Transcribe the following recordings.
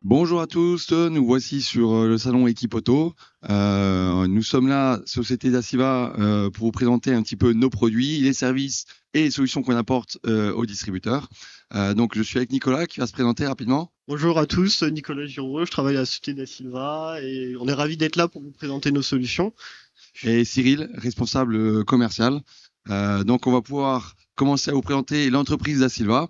Bonjour à tous, nous voici sur le salon Équipe Auto. Nous sommes là, Société Daciva, pour vous présenter un petit peu nos produits, les services et les solutions qu'on apporte aux distributeurs. Donc je suis avec Nicolas qui va se présenter rapidement. Bonjour à tous, Nicolas Giraud, je travaille à la Société Da Silva et on est ravis d'être là pour vous présenter nos solutions. Et Cyril, responsable commercial. Donc on va pouvoir commencer à vous présenter l'entreprise Da Silva.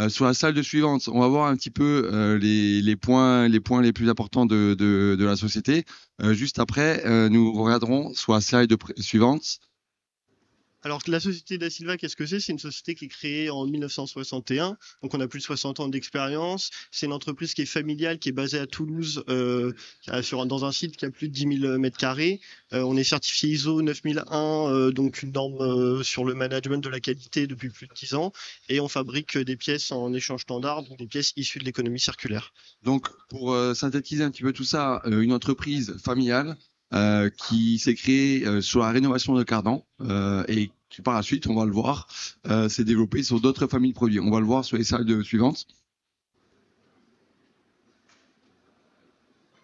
Sur la slide suivante, on va voir un petit peu les points les plus importants de la société. Juste après, nous regarderons sur la slide suivante. Alors la Société Da Silva, qu'est-ce que c'est? C'est une société qui est créée en 1961, donc on a plus de 60 ans d'expérience. C'est une entreprise qui est familiale, qui est basée à Toulouse, dans un site qui a plus de 10 000 mètres carrés. On est certifié ISO 9001, donc une norme sur le management de la qualité depuis plus de 10 ans. Et on fabrique des pièces en échange standard, donc des pièces issues de l'économie circulaire. Donc, pour synthétiser un petit peu tout ça, une entreprise familiale qui s'est créée sur la rénovation de cardan et qui, par la suite, on va le voir, s'est développée sur d'autres familles de produits. On va le voir sur les slides suivantes.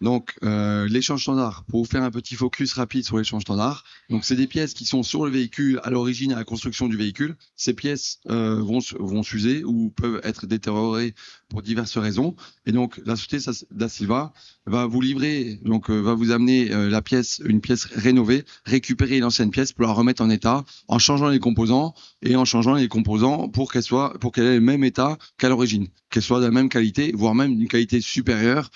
Donc, l'échange standard, pour vous faire un petit focus rapide sur l'échange standard. Donc, c'est des pièces qui sont sur le véhicule à l'origine, à la construction du véhicule. Ces pièces vont s'user ou peuvent être détériorées pour diverses raisons. Et donc, la société Da Silva va vous livrer, donc va vous amener une pièce rénovée, récupérer l'ancienne pièce pour la remettre en état, en changeant les composants et en changeant les composants pour qu'elle ait le même état qu'à l'origine, qu'elle soit de la même qualité, voire même d'une qualité supérieure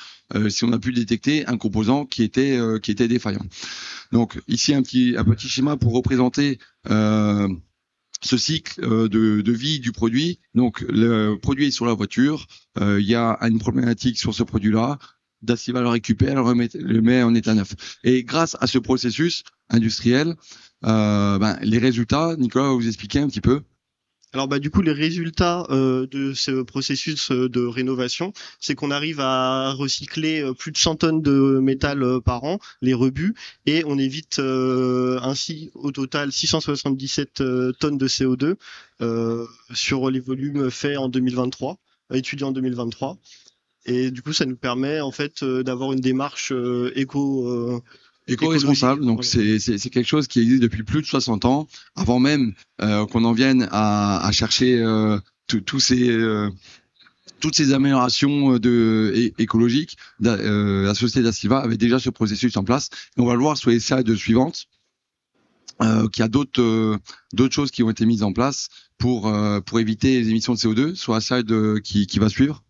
si on a pu détecter un composant qui était défaillant. Donc ici un petit schéma pour représenter ce cycle de vie du produit. Donc le produit est sur la voiture, il y a une problématique sur ce produit-là. Da Silva le récupère, le met en état neuf. Et grâce à ce processus industriel, les résultats, Nicolas va vous expliquer un petit peu. Alors du coup les résultats de ce processus de rénovation, c'est qu'on arrive à recycler plus de 100 tonnes de métal par an, les rebuts, et on évite ainsi au total 677 tonnes de CO2 sur les volumes faits en 2023, étudiés en 2023. Et du coup ça nous permet en fait d'avoir une démarche écologique. Éco-responsable, donc Voilà. c'est quelque chose qui existe depuis plus de 60 ans, avant même qu'on en vienne à chercher tous ces toutes ces améliorations écologiques. La société Da Silva avait déjà ce processus en place. Et on va le voir sur les slides suivantes, qu'il y a d'autres choses qui ont été mises en place pour éviter les émissions de CO2. Sur la slide qui va suivre.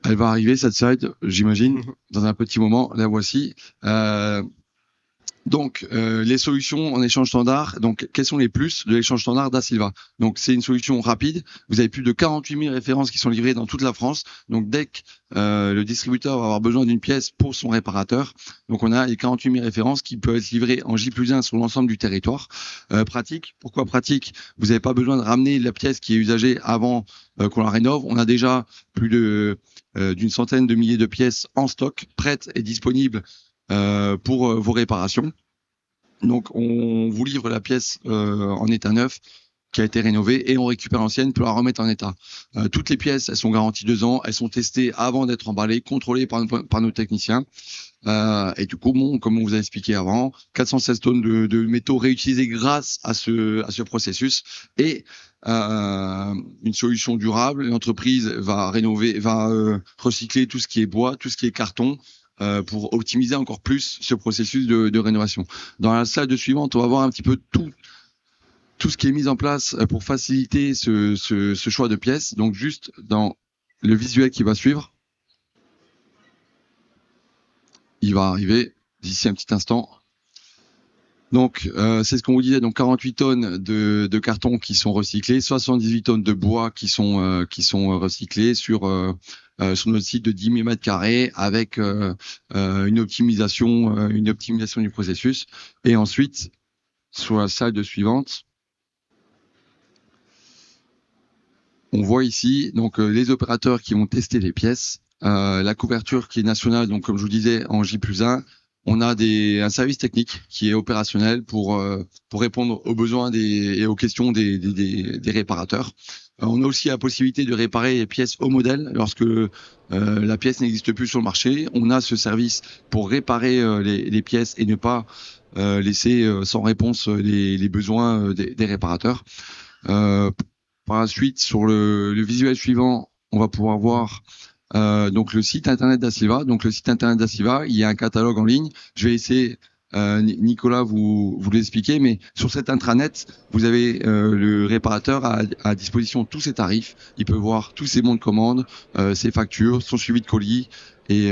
Elle va arriver, cette slide, j'imagine, dans un petit moment. La voici. Donc, les solutions en échange standard. Donc, quels sont les plus de l'échange standard Da Silva? Donc, c'est une solution rapide. Vous avez plus de 48 000 références qui sont livrées dans toute la France. Donc, dès que le distributeur va avoir besoin d'une pièce pour son réparateur, donc on a les 48 000 références qui peuvent être livrées en J+1 sur l'ensemble du territoire. Pratique. Pourquoi pratique? Vous n'avez pas besoin de ramener la pièce qui est usagée avant qu'on la rénove. On a déjà plus d'une centaine de milliers de pièces en stock, prêtes et disponibles pour vos réparations. Donc, on vous livre la pièce en état neuf qui a été rénovée et on récupère l'ancienne pour la remettre en état. Toutes les pièces, elles sont garanties 2 ans, elles sont testées avant d'être emballées, contrôlées par nos techniciens. Et du coup, bon, comme on vous a expliqué avant, 416 tonnes de métaux réutilisés grâce à ce processus et une solution durable. L'entreprise va recycler tout ce qui est bois, tout ce qui est carton, pour optimiser encore plus ce processus de rénovation. Dans la slide suivante, on va voir un petit peu tout ce qui est mis en place pour faciliter ce choix de pièces. Donc juste dans le visuel qui va suivre, il va arriver d'ici un petit instant. Donc, c'est ce qu'on vous disait, donc 48 tonnes de carton qui sont recyclés, 78 tonnes de bois qui sont recyclés sur notre site de 10 000 mètres carrés avec une optimisation du processus. Et ensuite, sur la slide suivante, on voit ici donc les opérateurs qui vont tester les pièces, la couverture qui est nationale, donc comme je vous disais en J+1, on a un service technique qui est opérationnel pour répondre aux besoins et aux questions des réparateurs. On a aussi la possibilité de réparer les pièces au modèle lorsque la pièce n'existe plus sur le marché. On a ce service pour réparer les pièces et ne pas laisser sans réponse les besoins des réparateurs. Par la suite, sur le visuel suivant, on va pouvoir voir donc le site internet d'Asilva. Donc le site internet d'Asilva, il y a un catalogue en ligne. Je vais laisser Nicolas vous l'expliquer, mais sur cet intranet, vous avez le réparateur à disposition tous ses tarifs. Il peut voir tous ses bons de commande, ses factures, son suivi de colis et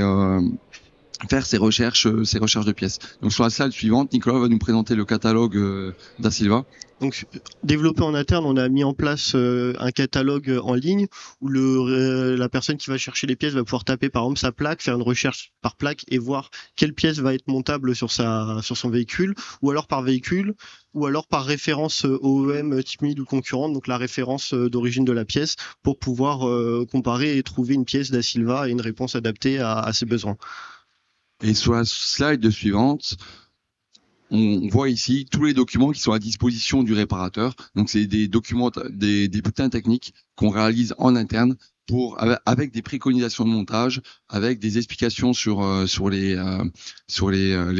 faire ses recherches de pièces. Donc sur la slide suivante, Nicolas va nous présenter le catalogue d'Asilva. Donc, développé en interne, on a mis en place un catalogue en ligne où la personne qui va chercher les pièces va pouvoir taper par exemple sa plaque, faire une recherche par plaque et voir quelle pièce va être montable sur son véhicule, ou alors par véhicule, ou alors par référence OEM timide ou concurrente, donc la référence d'origine de la pièce, pour pouvoir comparer et trouver une pièce d'Asilva et une réponse adaptée à ses besoins. Et sur la slide suivante, on voit ici tous les documents qui sont à disposition du réparateur. Donc c'est des documents, des bulletins techniques qu'on réalise en interne avec des préconisations de montage, avec des explications sur les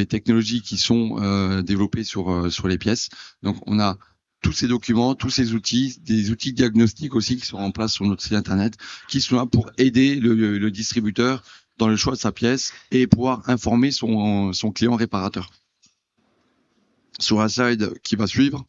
technologies qui sont développées sur les pièces. Donc on a tous ces documents, tous ces outils, des outils diagnostiques aussi qui sont en place sur notre site internet, qui sont là pour aider le distributeur dans le choix de sa pièce et pouvoir informer son client réparateur. Sur la slide qui va suivre,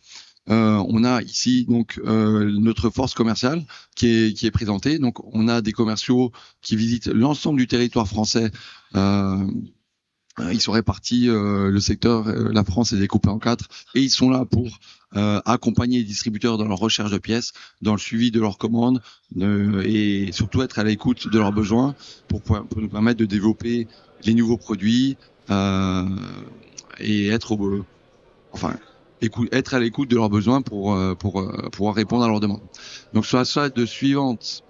on a ici donc notre force commerciale qui est présentée. Donc on a des commerciaux qui visitent l'ensemble du territoire français. Ils sont répartis, le secteur, la France est découpée en 4 et ils sont là pour accompagner les distributeurs dans leur recherche de pièces, dans le suivi de leurs commandes et surtout être à l'écoute de leurs besoins pour nous permettre de développer les nouveaux produits et être à l'écoute de leurs besoins pour pouvoir répondre à leurs demandes. Donc sur la slide suivante,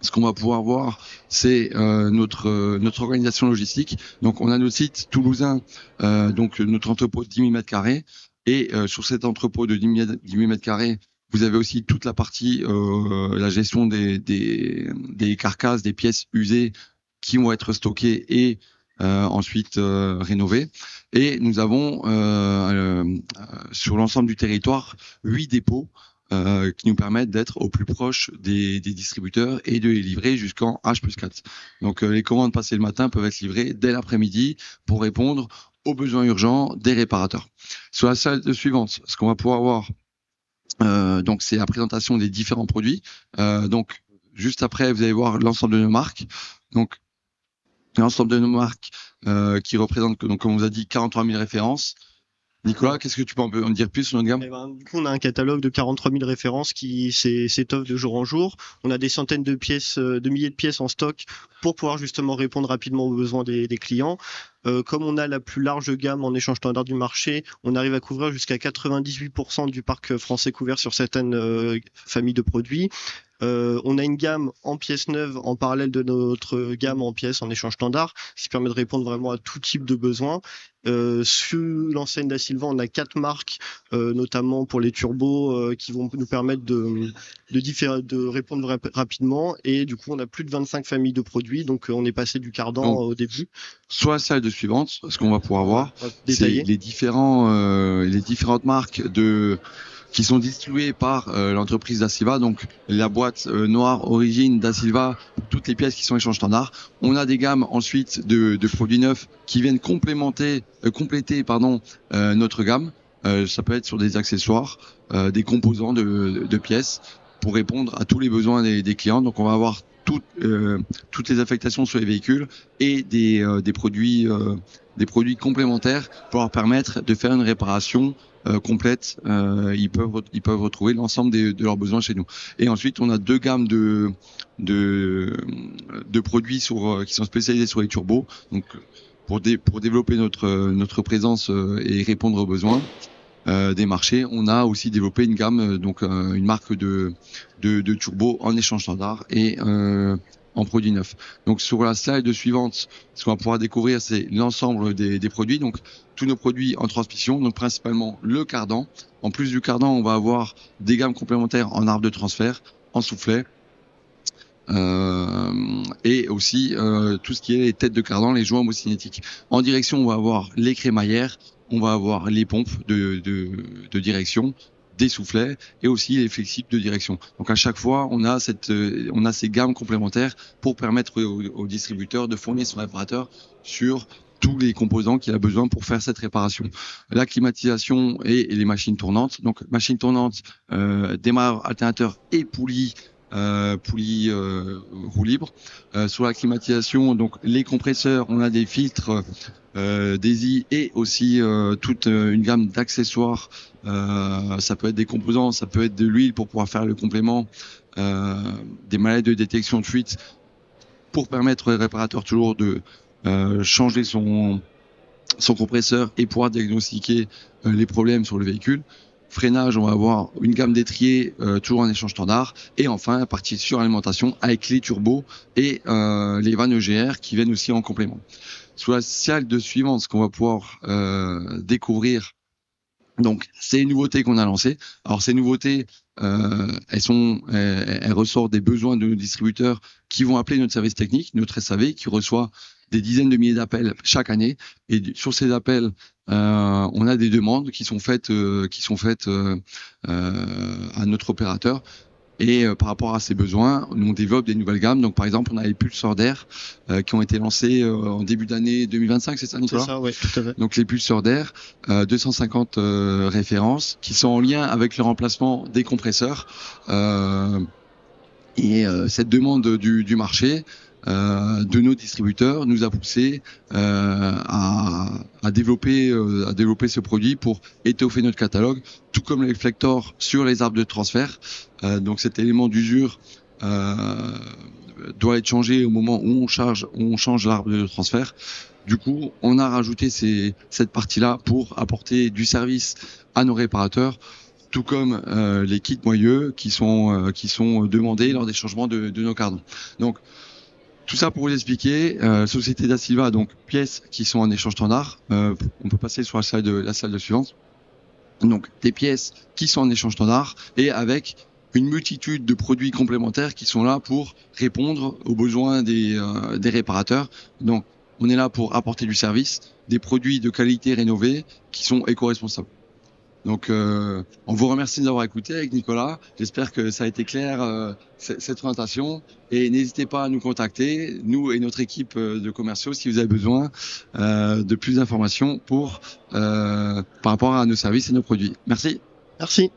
ce qu'on va pouvoir voir, c'est notre organisation logistique. Donc on a notre site toulousain, donc notre entrepôt de 10 000 m2. Et sur cet entrepôt de 10 000 m2, vous avez aussi toute la partie, la gestion des carcasses, des pièces usées qui vont être stockées et ensuite rénovées. Et nous avons sur l'ensemble du territoire 8 dépôts qui nous permettent d'être au plus proche des distributeurs et de les livrer jusqu'en H+4. Donc les commandes passées le matin peuvent être livrées dès l'après-midi pour répondre aux besoins urgents des réparateurs. Sur la slide suivante, ce qu'on va pouvoir voir, donc c'est la présentation des différents produits. Donc juste après, vous allez voir l'ensemble de nos marques. Donc l'ensemble de nos marques qui représentent, donc, comme on vous a dit, 43 000 références. Nicolas, qu'est-ce que tu peux en dire plus sur notre gamme? Du coup, on a un catalogue de 43 000 références qui s'étoffe de jour en jour. On a des centaines de pièces, de milliers de pièces en stock pour pouvoir justement répondre rapidement aux besoins des clients. Comme on a la plus large gamme en échange standard du marché, on arrive à couvrir jusqu'à 98% du parc français couvert sur certaines familles de produits. On a une gamme en pièces neuves en parallèle de notre gamme en pièces en échange standard, ce qui permet de répondre vraiment à tout type de besoins. Sous l'enseigne d'Asilva, on a 4 marques, notamment pour les turbos, qui vont nous permettre de répondre rapidement. Et du coup, on a plus de 25 familles de produits, donc on est passé du cardan au début. Soit la slide suivante, ce qu'on va pouvoir voir, c'est les différentes marques qui sont distribuées par l'entreprise d'Asilva, donc la boîte noire origine d'Asilva, toutes les pièces qui sont échange standard. On a des gammes ensuite de produits neufs qui viennent compléter notre gamme. Ça peut être sur des accessoires, des composants de pièces pour répondre à tous les besoins des clients. Donc on va avoir toutes les affectations sur les véhicules et des produits complémentaires pour leur permettre de faire une réparation complète. Ils peuvent retrouver l'ensemble de leurs besoins chez nous. Et ensuite, on a 2 gammes de produits qui sont spécialisés sur les turbos. Donc pour développer notre présence et répondre aux besoins des marchés, on a aussi développé une gamme, une marque de turbo en échange standard et en produits neufs. Donc sur la slide suivante, ce qu'on va pouvoir découvrir, c'est l'ensemble des produits. Donc tous nos produits en transmission, donc principalement le cardan. En plus du cardan, on va avoir des gammes complémentaires en arbre de transfert, en soufflet, et aussi tout ce qui est les têtes de cardan, les joints homocinétiques. En direction, on va avoir les crémaillères, on va avoir les pompes de direction, des soufflets et aussi les flexibles de direction. Donc à chaque fois, on a ces gammes complémentaires pour permettre au distributeur de fournir son réparateur sur tous les composants qu'il a besoin pour faire cette réparation. La climatisation et les machines tournantes. Donc machines tournantes, démarreur, alternateur et poulie roue libre. Sur la climatisation, donc les compresseurs, on a des filtres DESI et aussi toute une gamme d'accessoires. Ça peut être des composants, ça peut être de l'huile pour pouvoir faire le complément, des manettes de détection de fuite pour permettre au réparateur toujours de changer son compresseur et pouvoir diagnostiquer les problèmes sur le véhicule. Freinage, on va avoir une gamme d'étriers toujours en échange standard. Et enfin, la partie suralimentation avec les turbos et les vannes EGR qui viennent aussi en complément. Sur la slide suivante, ce qu'on va pouvoir découvrir, donc c'est les nouveautés qu'on a lancées. Alors ces nouveautés, elles ressortent des besoins de nos distributeurs qui vont appeler notre service technique, notre SAV, qui reçoit des dizaines de milliers d'appels chaque année. Et sur ces appels, on a des demandes qui sont faites à notre opérateur. Et par rapport à ces besoins, nous on développe des nouvelles gammes. Donc par exemple, on a les pulseurs d'air qui ont été lancés en début d'année 2025, c'est ça Nicolas? C'est ça, oui, tout à fait. Donc les pulseurs d'air, 250 références qui sont en lien avec le remplacement des compresseurs. Cette demande du marché, de nos distributeurs nous a poussé à développer ce produit pour étoffer notre catalogue, tout comme les réflecteurs sur les arbres de transfert. Donc cet élément d'usure doit être changé au moment où on change l'arbre de transfert. Du coup, on a rajouté cette partie-là pour apporter du service à nos réparateurs, tout comme les kits moyeux qui sont demandés lors des changements de nos cardans. Donc tout ça pour vous expliquer, Société Da Silva, donc pièces qui sont en échange standard. On peut passer sur la slide suivante. Donc des pièces qui sont en échange standard et avec une multitude de produits complémentaires qui sont là pour répondre aux besoins des réparateurs. Donc on est là pour apporter du service, des produits de qualité rénovés qui sont éco-responsables. Donc, on vous remercie de nous avoir écoutés avec Nicolas. J'espère que ça a été clair, cette présentation. Et n'hésitez pas à nous contacter, nous et notre équipe de commerciaux, si vous avez besoin de plus d'informations par rapport à nos services et nos produits. Merci. Merci.